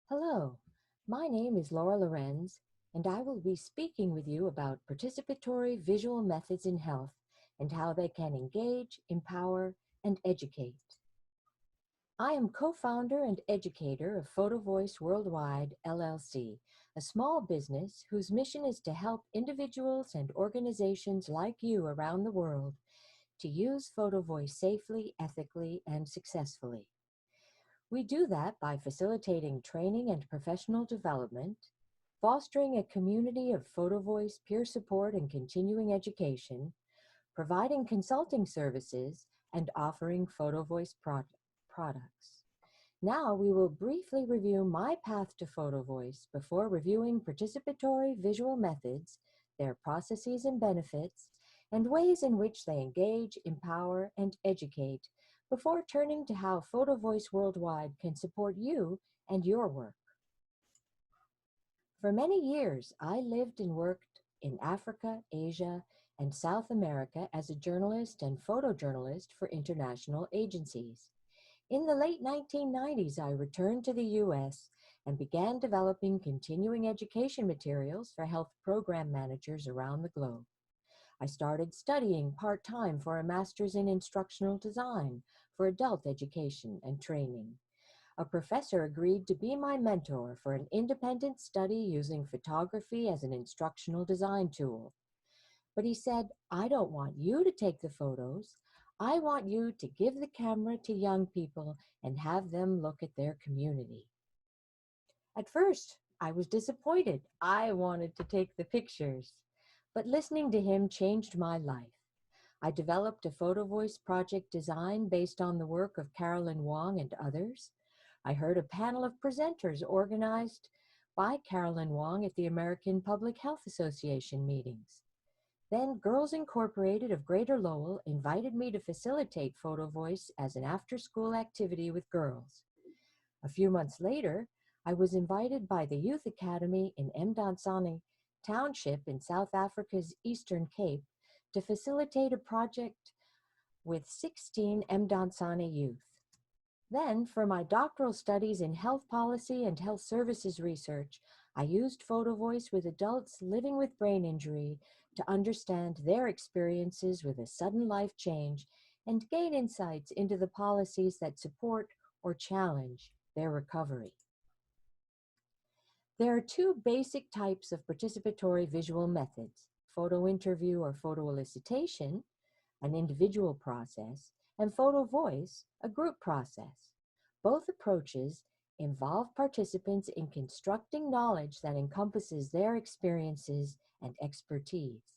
Hello, my name is Laura Lorenz, and I will be speaking with you about participatory visual methods in health and how they can engage, empower, and educate. I am co-founder and educator of Photovoice Worldwide LLC, a small business whose mission is to help individuals and organizations like you around the world to use Photovoice safely, ethically, and successfully. We do that by facilitating training and professional development, fostering a community of Photovoice peer support and continuing education, providing consulting services, and offering Photovoice products. Now we will briefly review my path to Photovoice before reviewing participatory visual methods, their processes and benefits, and ways in which they engage, empower, and educate before turning to how Photovoice Worldwide can support you and your work. For many years, I lived and worked in Africa, Asia, and South America as a journalist and photojournalist for international agencies. In the late 1990s, I returned to the U.S. and began developing continuing education materials for health program managers around the globe. I started studying part-time for a master's in instructional design for adult education and training. A professor agreed to be my mentor for an independent study using photography as an instructional design tool. But he said, "I don't want you to take the photos. I want you to give the camera to young people and have them look at their community." At first, I was disappointed. I wanted to take the pictures. But listening to him changed my life. I developed a Photovoice project design based on the work of Carolyn Wong and others. I heard a panel of presenters organized by Carolyn Wong at the American Public Health Association meetings. Then Girls Incorporated of Greater Lowell invited me to facilitate Photovoice as an after-school activity with girls. A few months later, I was invited by the Youth Academy in Mdansani Township in South Africa's Eastern Cape to facilitate a project with 16 Mdansani youth. Then, for my doctoral studies in health policy and health services research, I used Photovoice with adults living with brain injury to understand their experiences with a sudden life change and gain insights into the policies that support or challenge their recovery. There are two basic types of participatory visual methods: photo interview or photo-elicitation, an individual process, and Photovoice, a group process. Both approaches involve participants in constructing knowledge that encompasses their experiences and expertise.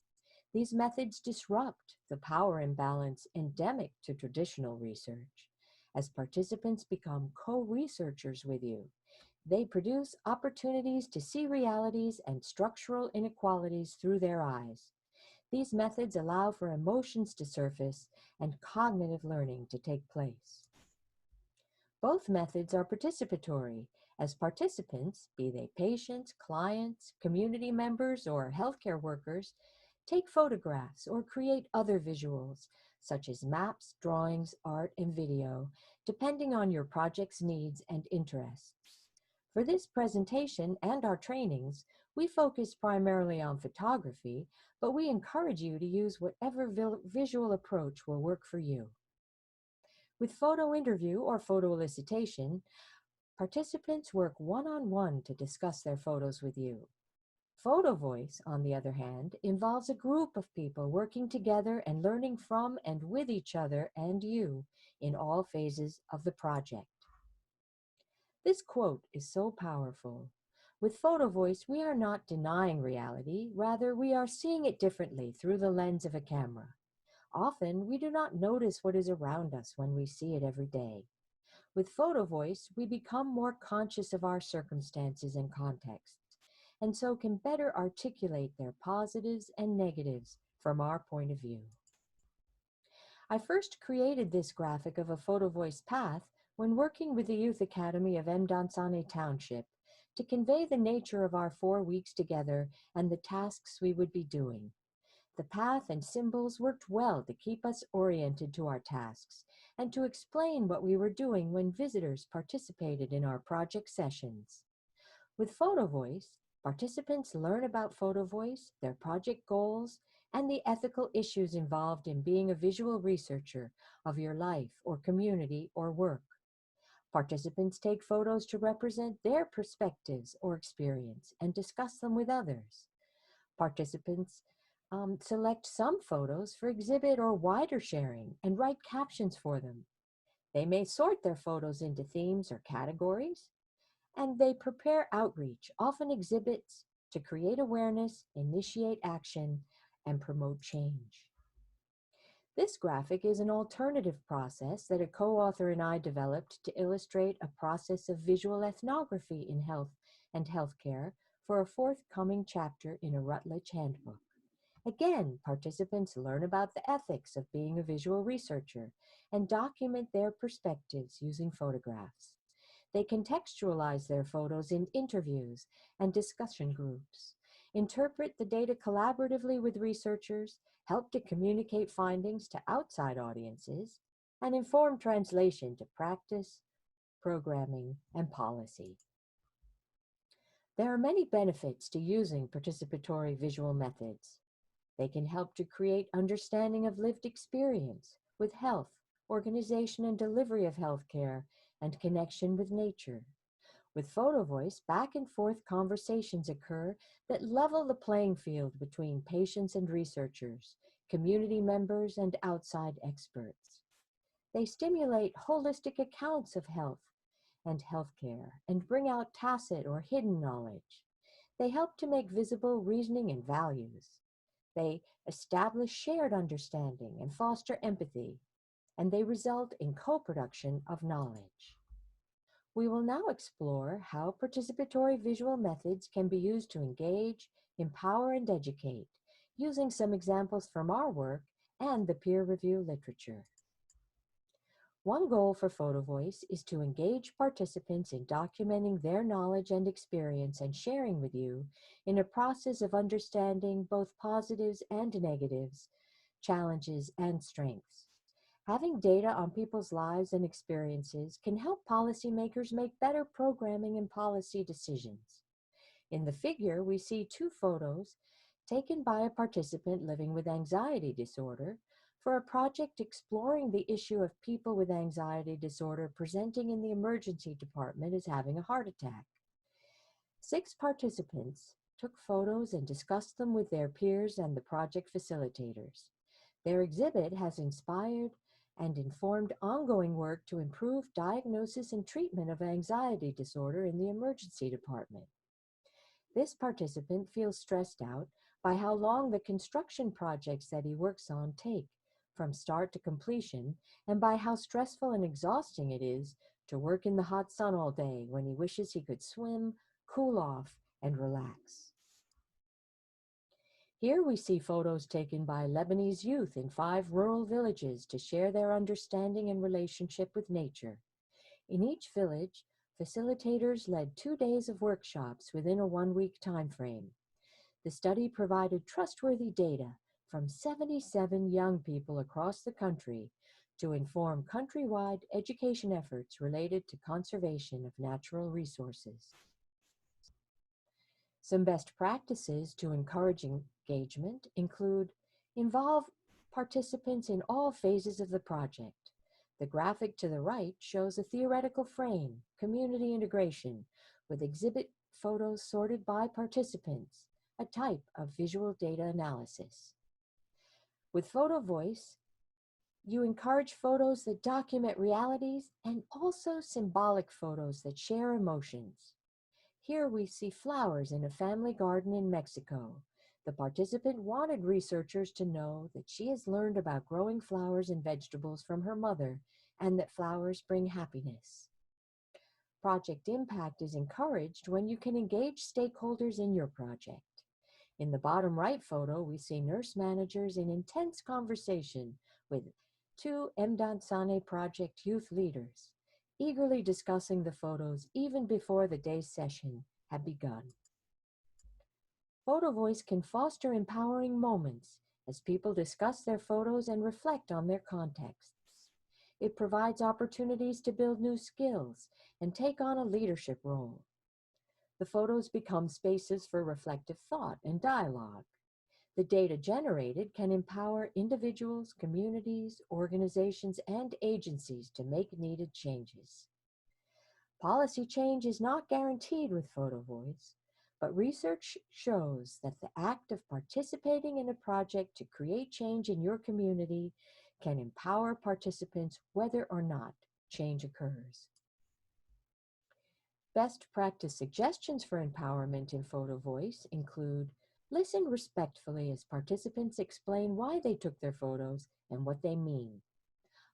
These methods disrupt the power imbalance endemic to traditional research. As participants become co-researchers with you, they produce opportunities to see realities and structural inequalities through their eyes. These methods allow for emotions to surface and cognitive learning to take place. Both methods are participatory, as participants, be they patients, clients, community members, or healthcare workers, take photographs or create other visuals, such as maps, drawings, art, and video, depending on your project's needs and interests. For this presentation and our trainings, we focus primarily on photography, but we encourage you to use whatever visual approach will work for you. With photo interview or photo elicitation, participants work one-on-one to discuss their photos with you. Photo voice, on the other hand, involves a group of people working together and learning from and with each other and you in all phases of the project. This quote is so powerful. With photo voice, we are not denying reality, rather we are seeing it differently through the lens of a camera. Often, we do not notice what is around us when we see it every day. With photo voice, we become more conscious of our circumstances and contexts, and so can better articulate their positives and negatives from our point of view. I first created this graphic of a photo voice path when working with the Youth Academy of Mdansani Township to convey the nature of our 4 weeks together and the tasks we would be doing. The path and symbols worked well to keep us oriented to our tasks and to explain what we were doing when visitors participated in our project sessions. With Photovoice, participants learn about Photovoice, their project goals, and the ethical issues involved in being a visual researcher of your life or community or work. Participants take photos to represent their perspectives or experience and discuss them with others. Participants select some photos for exhibit or wider sharing and write captions for them. They may sort their photos into themes or categories, and they prepare outreach, often exhibits, to create awareness, initiate action, and promote change. This graphic is an alternative process that a co-author and I developed to illustrate a process of visual ethnography in health and healthcare for a forthcoming chapter in a Routledge handbook. Again, participants learn about the ethics of being a visual researcher and document their perspectives using photographs. They contextualize their photos in interviews and discussion groups, interpret the data collaboratively with researchers, help to communicate findings to outside audiences, and inform translation to practice, programming, and policy. There are many benefits to using participatory visual methods. They can help to create understanding of lived experience with health, organization and delivery of healthcare, and connection with nature. With Photovoice, back and forth conversations occur that level the playing field between patients and researchers, community members and outside experts. They stimulate holistic accounts of health and healthcare and bring out tacit or hidden knowledge. They help to make visible reasoning and values. They establish shared understanding and foster empathy, and they result in co-production of knowledge. We will now explore how participatory visual methods can be used to engage, empower, and educate, using some examples from our work and the peer review literature. One goal for Photovoice is to engage participants in documenting their knowledge and experience and sharing with you in a process of understanding both positives and negatives, challenges and strengths. Having data on people's lives and experiences can help policymakers make better programming and policy decisions. In the figure, we see two photos taken by a participant living with anxiety disorder for a project exploring the issue of people with anxiety disorder presenting in the emergency department as having a heart attack. 6 participants took photos and discussed them with their peers and the project facilitators. Their exhibit has inspired and informed ongoing work to improve diagnosis and treatment of anxiety disorder in the emergency department. This participant feels stressed out by how long the construction projects that he works on take from start to completion, and by how stressful and exhausting it is to work in the hot sun all day when he wishes he could swim, cool off, and relax. Here we see photos taken by Lebanese youth in 5 rural villages to share their understanding and relationship with nature. In each village, facilitators led 2 days of workshops within a 1-week time frame. The study provided trustworthy data from 77 young people across the country to inform countrywide education efforts related to conservation of natural resources. Some best practices to encourage engagement include involve participants in all phases of the project. The graphic to the right shows a theoretical frame, community integration, with exhibit photos sorted by participants, a type of visual data analysis. With Photovoice, you encourage photos that document realities and also symbolic photos that share emotions. Here we see flowers in a family garden in Mexico. The participant wanted researchers to know that she has learned about growing flowers and vegetables from her mother and that flowers bring happiness. Project impact is encouraged when you can engage stakeholders in your project. In the bottom right photo, we see nurse managers in intense conversation with 2 Mdansane Project youth leaders, eagerly discussing the photos even before the day's session had begun. Photovoice can foster empowering moments as people discuss their photos and reflect on their contexts. It provides opportunities to build new skills and take on a leadership role. The photos become spaces for reflective thought and dialogue. The data generated can empower individuals, communities, organizations, and agencies to make needed changes. Policy change is not guaranteed with PhotoVoice, but research shows that the act of participating in a project to create change in your community can empower participants whether or not change occurs. Best practice suggestions for empowerment in PhotoVoice include: listen respectfully as participants explain why they took their photos and what they mean.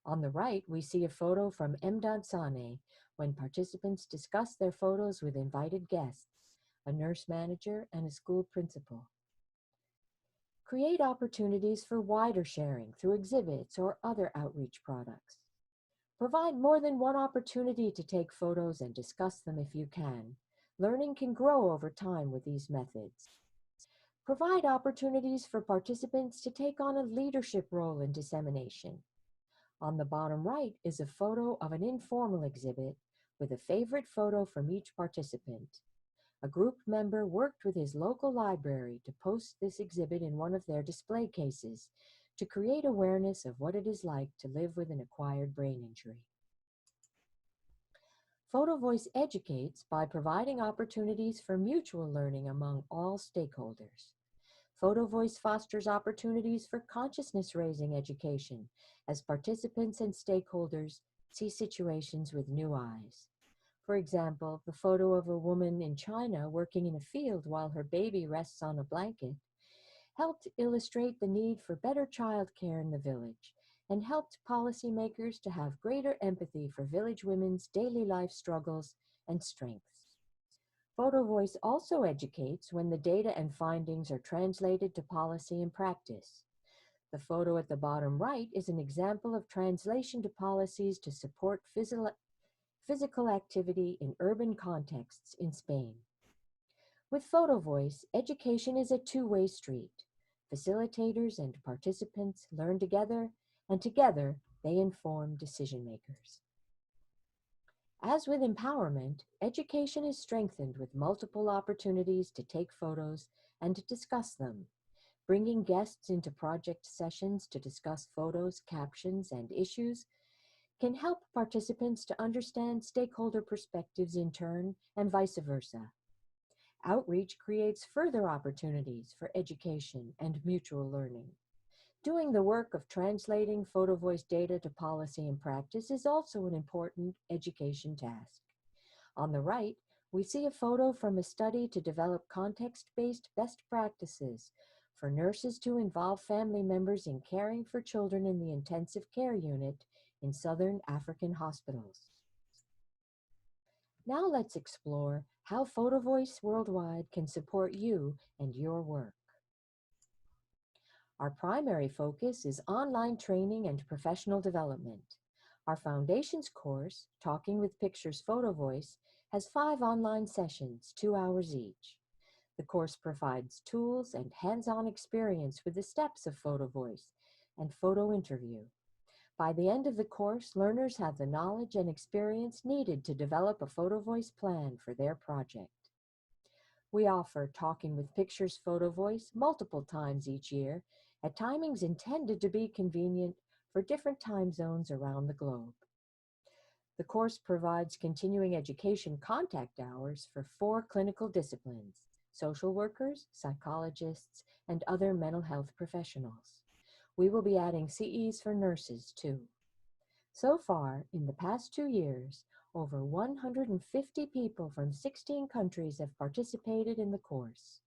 On the right, we see a photo from M. Sane when participants discuss their photos with invited guests, a nurse manager, and a school principal. Create opportunities for wider sharing through exhibits or other outreach products. Provide more than one opportunity to take photos and discuss them if you can. Learning can grow over time with these methods. Provide opportunities for participants to take on a leadership role in dissemination. On the bottom right is a photo of an informal exhibit with a favorite photo from each participant. A group member worked with his local library to post this exhibit in one of their display cases to create awareness of what it is like to live with an acquired brain injury. PhotoVoice educates by providing opportunities for mutual learning among all stakeholders. PhotoVoice fosters opportunities for consciousness-raising education as participants and stakeholders see situations with new eyes. For example, the photo of a woman in China working in a field while her baby rests on a blanket helped illustrate the need for better child care in the village and helped policymakers to have greater empathy for village women's daily life struggles and strengths. PhotoVoice also educates when the data and findings are translated to policy and practice. The photo at the bottom right is an example of translation to policies to support physical activity in urban contexts in Spain. With PhotoVoice, education is a two-way street. Facilitators and participants learn together, and together they inform decision makers. As with empowerment, education is strengthened with multiple opportunities to take photos and to discuss them. Bringing guests into project sessions to discuss photos, captions, and issues can help participants to understand stakeholder perspectives in turn and vice versa. Outreach creates further opportunities for education and mutual learning. Doing the work of translating PhotoVoice data to policy and practice is also an important education task. On the right, we see a photo from a study to develop context-based best practices for nurses to involve family members in caring for children in the intensive care unit in Southern African hospitals. Now let's explore how PhotoVoice Worldwide can support you and your work. Our primary focus is online training and professional development. Our Foundations course, Talking with Pictures PhotoVoice, has 5 online sessions, 2 hours each. The course provides tools and hands-on experience with the steps of PhotoVoice and photo interview. By the end of the course, learners have the knowledge and experience needed to develop a PhotoVoice plan for their project. We offer Talking with Pictures PhotoVoice multiple times each year at timings intended to be convenient for different time zones around the globe. The course provides continuing education contact hours for 4 clinical disciplines: social workers, psychologists, and other mental health professionals. We will be adding CEs for nurses too. So far, in the past 2 years, over 150 people from 16 countries have participated in the course.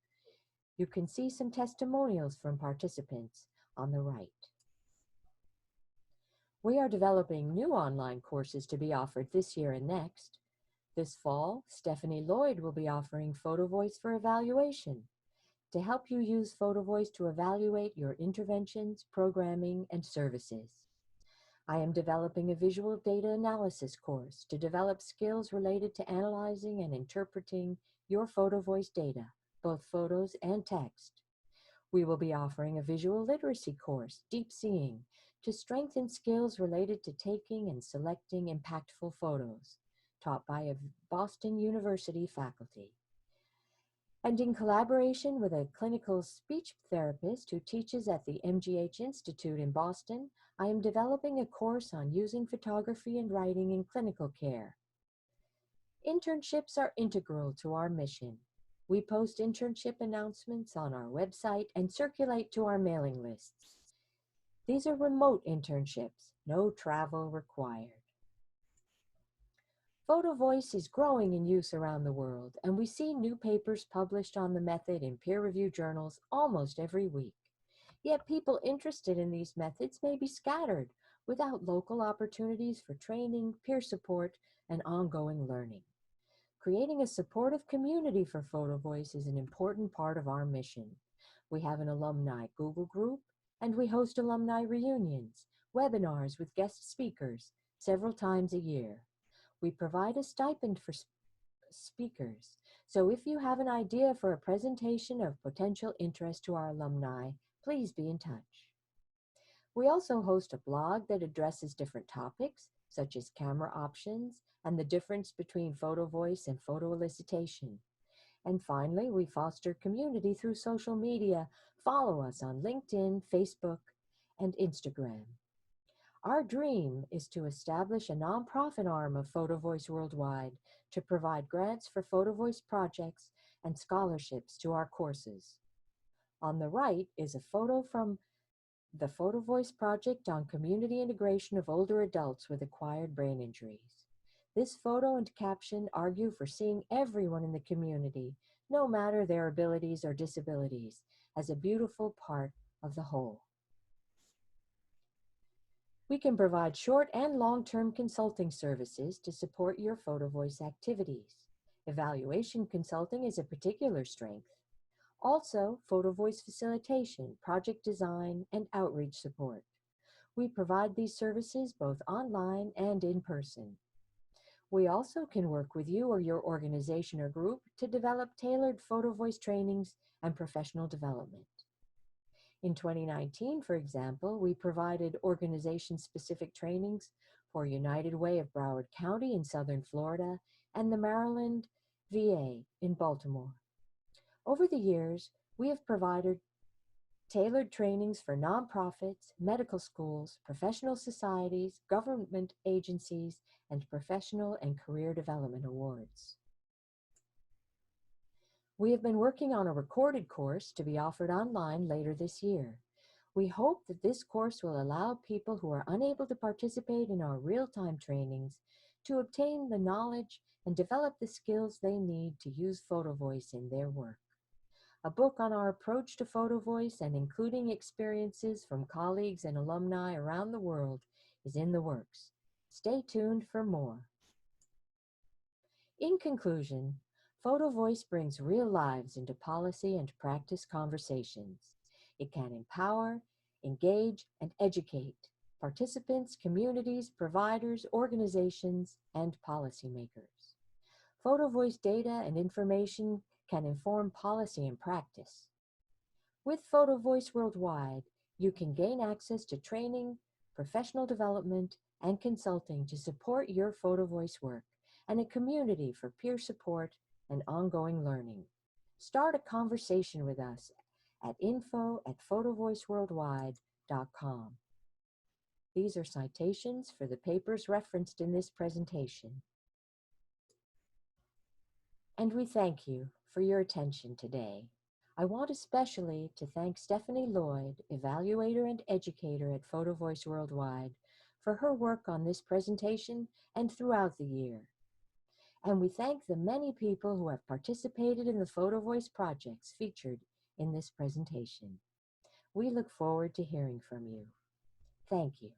You can see some testimonials from participants on the right. We are developing new online courses to be offered this year and next. This fall, Stephanie Lloyd will be offering PhotoVoice for Evaluation to help you use PhotoVoice to evaluate your interventions, programming, and services. I am developing a visual data analysis course to develop skills related to analyzing and interpreting your PhotoVoice data, both photos and text. We will be offering a visual literacy course, Deep Seeing, to strengthen skills related to taking and selecting impactful photos, taught by a Boston University faculty. And in collaboration with a clinical speech therapist who teaches at the MGH Institute in Boston, I am developing a course on using photography and writing in clinical care. Internships are integral to our mission. We post internship announcements on our website and circulate to our mailing lists. These are remote internships, no travel required. Photovoice is growing in use around the world, and we see new papers published on the method in peer-reviewed journals almost every week. Yet people interested in these methods may be scattered without local opportunities for training, peer support, and ongoing learning. Creating a supportive community for Photovoice is an important part of our mission. We have an alumni Google group, and we host alumni reunions, webinars with guest speakers several times a year. We provide a stipend for speakers, so if you have an idea for a presentation of potential interest to our alumni, please be in touch. We also host a blog that addresses different topics, such as camera options and the difference between Photovoice and photo-elicitation. And finally, we foster community through social media. Follow us on LinkedIn, Facebook, and Instagram. Our dream is to establish a nonprofit arm of Photovoice Worldwide to provide grants for Photovoice projects and scholarships to our courses. On the right is a photo from the Photovoice project on community integration of older adults with acquired brain injuries. This photo and caption argue for seeing everyone in the community, no matter their abilities or disabilities, as a beautiful part of the whole. We can provide short and long-term consulting services to support your Photovoice activities. Evaluation consulting is a particular strength. Also, Photovoice facilitation, project design, and outreach support. We provide these services both online and in person. We also can work with you or your organization or group to develop tailored Photovoice trainings and professional development. In 2019, for example, we provided organization-specific trainings for United Way of Broward County in southern Florida and the Maryland VA in Baltimore. Over the years, we have provided tailored trainings for nonprofits, medical schools, professional societies, government agencies, and professional and career development awards. We have been working on a recorded course to be offered online later this year. We hope that this course will allow people who are unable to participate in our real-time trainings to obtain the knowledge and develop the skills they need to use Photovoice in their work. A book on our approach to Photovoice and including experiences from colleagues and alumni around the world is in the works. Stay tuned for more. In conclusion, Photovoice brings real lives into policy and practice conversations. It can empower, engage, and educate participants, communities, providers, organizations, and policymakers. Photovoice data and information can inform policy and practice. With Photovoice Worldwide, you can gain access to training, professional development, and consulting to support your Photovoice work, and a community for peer support and ongoing learning. Start a conversation with us at info@photovoiceworldwide.com. These are citations for the papers referenced in this presentation. And we thank you for your attention today. I want especially to thank Stephanie Lloyd, evaluator and educator at Photovoice Worldwide, for her work on this presentation and throughout the year. And we thank the many people who have participated in the Photovoice projects featured in this presentation. We look forward to hearing from you. Thank you.